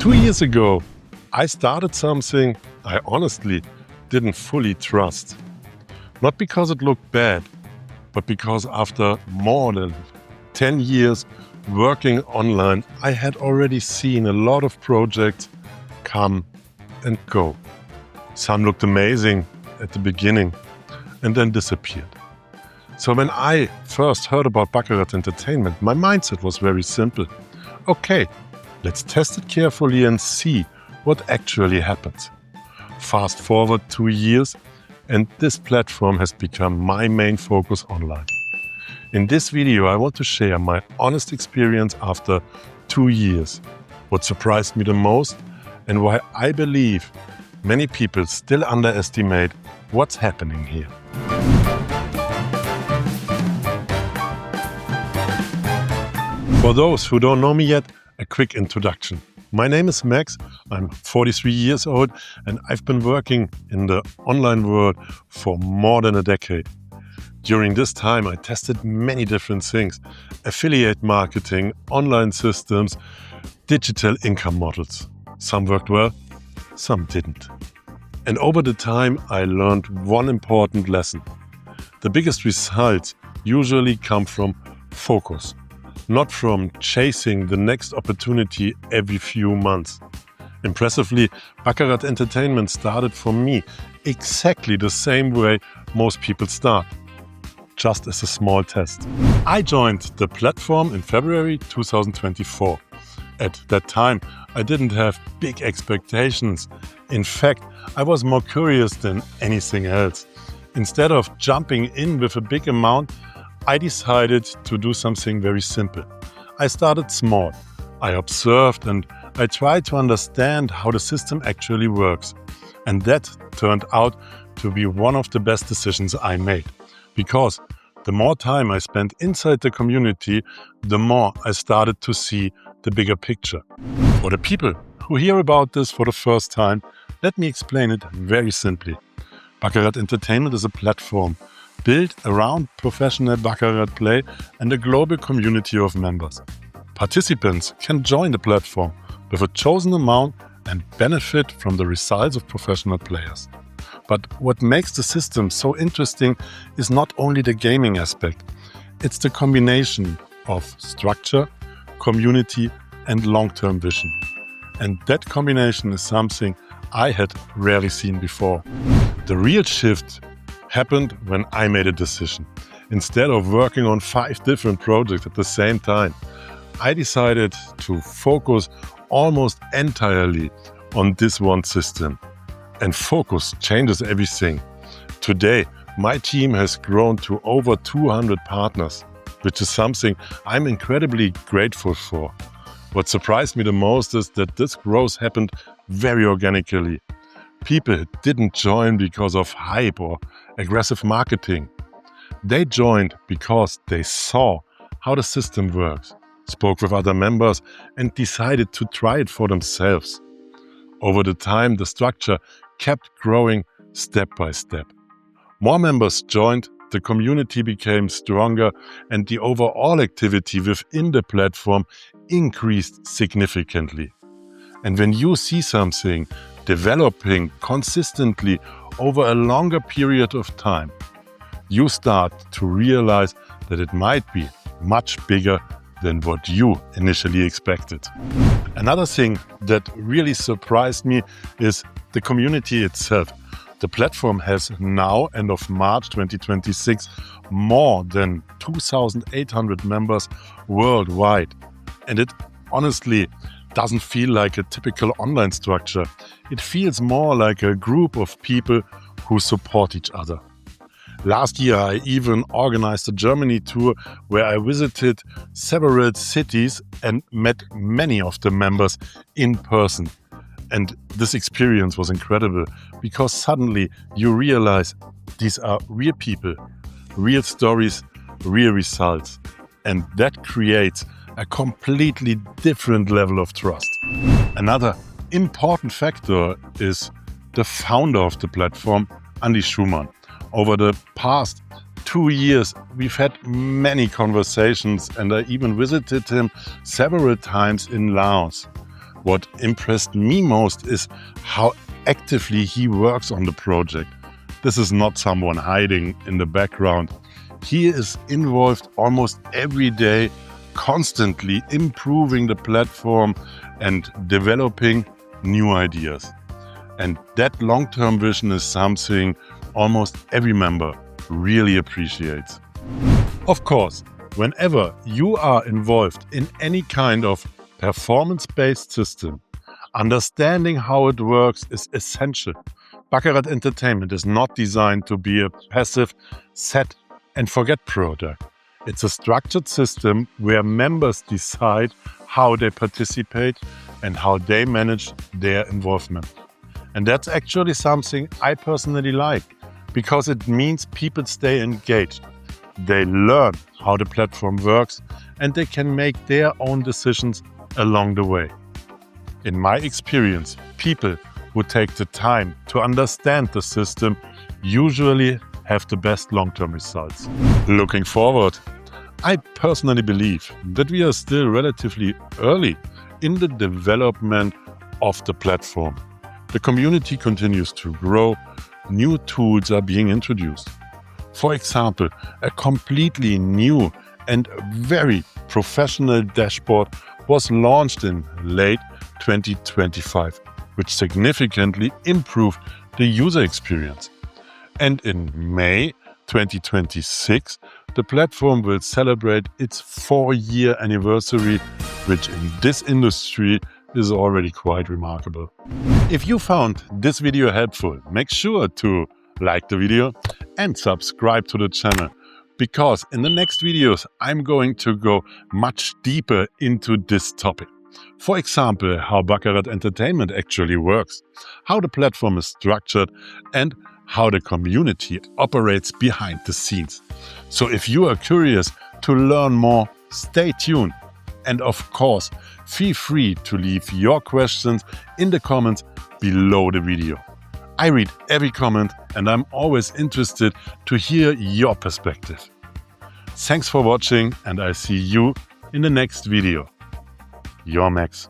2 years ago, I started something I honestly didn't fully trust. Not because it looked bad, but because after more than 10 years working online, I had already seen a lot of projects come and go. Some looked amazing at the beginning and then disappeared. So when I first heard about Baccarat Entertainment, my mindset was very simple. Okay, let's test it carefully and see what actually happens. Fast forward 2 years and this platform has become my main focus online. In this video, I want to share my honest experience after 2 years, what surprised me the most, and why I believe many people still underestimate what's happening here. For those who don't know me yet, a quick introduction. My name is Max, I'm 43 years old and I've been working in the online world for more than a decade. During this time I tested many different things: affiliate marketing, online systems, digital income models. Some worked well, some didn't. And over the time I learned one important lesson. The biggest results usually come from focus, not from chasing the next opportunity every few months. Impressively, Baccarat Entertainment started for me exactly the same way most people start, just as a small test. I joined the platform in February 2024. At that time, I didn't have big expectations. In fact, I was more curious than anything else. Instead of jumping in with a big amount, I decided to do something very simple. I started small. I observed and I tried to understand how the system actually works. And that turned out to be one of the best decisions I made. Because the more time I spent inside the community, the more I started to see the bigger picture. For the people who hear about this for the first time, let me explain it very simply. Baccarat Entertainment is a platform built around professional baccarat play and a global community of members. Participants can join the platform with a chosen amount and benefit from the results of professional players. But what makes the system so interesting is not only the gaming aspect, it's the combination of structure, community and long-term vision. And that combination is something I had rarely seen before. The real shift happened when I made a decision. Instead of working on 5 different projects at the same time, I decided to focus almost entirely on this one system. And focus changes everything. Today, my team has grown to over 200 partners, which is something I'm incredibly grateful for. What surprised me the most is that this growth happened very organically. People didn't join because of hype or aggressive marketing. They joined because they saw how the system works, spoke with other members and decided to try it for themselves. Over the time, the structure kept growing step by step. More members joined, the community became stronger and the overall activity within the platform increased significantly. And when you see something developing consistently over a longer period of time, you start to realize that it might be much bigger than what you initially expected. Another thing that really surprised me is the community itself. The platform has now, end of March 2026, more than 2,800 members worldwide. And it honestly doesn't feel like a typical online structure. It feels more like a group of people who support each other. Last year, I even organized a Germany tour where I visited several cities and met many of the members in person. And this experience was incredible because suddenly you realize these are real people, real stories, real results. And that creates a completely different level of trust. Another important factor is the founder of the platform, Andy Schumann. Over the past 2 years, we've had many conversations and I even visited him several times in Laos. What impressed me most is how actively he works on the project. This is not someone hiding in the background. He is involved almost every day, constantly improving the platform and developing new ideas. And that long-term vision is something almost every member really appreciates. Of course, whenever you are involved in any kind of performance-based system, understanding how it works is essential. Baccarat Entertainment is not designed to be a passive set and forget product. It's a structured system where members decide how they participate and how they manage their involvement. And that's actually something I personally like, because it means people stay engaged. They learn how the platform works and they can make their own decisions along the way. In my experience, people who take the time to understand the system usually have the best long-term results. Looking forward, I personally believe that we are still relatively early in the development of the platform. The community continues to grow, new tools are being introduced. For example, a completely new and very professional dashboard was launched in late 2025, which significantly improved the user experience. And in May 2026, the platform will celebrate its 4-year anniversary, which in this industry is already quite remarkable. If you found this video helpful, make sure to like the video and subscribe to the channel, because in the next videos I'm going to go much deeper into this topic. For example, how Baccarat Entertainment actually works, how the platform is structured, and how the community operates behind the scenes. So if you are curious to learn more, stay tuned. And of course, feel free to leave your questions in the comments below the video. I read every comment and I'm always interested to hear your perspective. Thanks for watching and I see you in the next video. Your Max.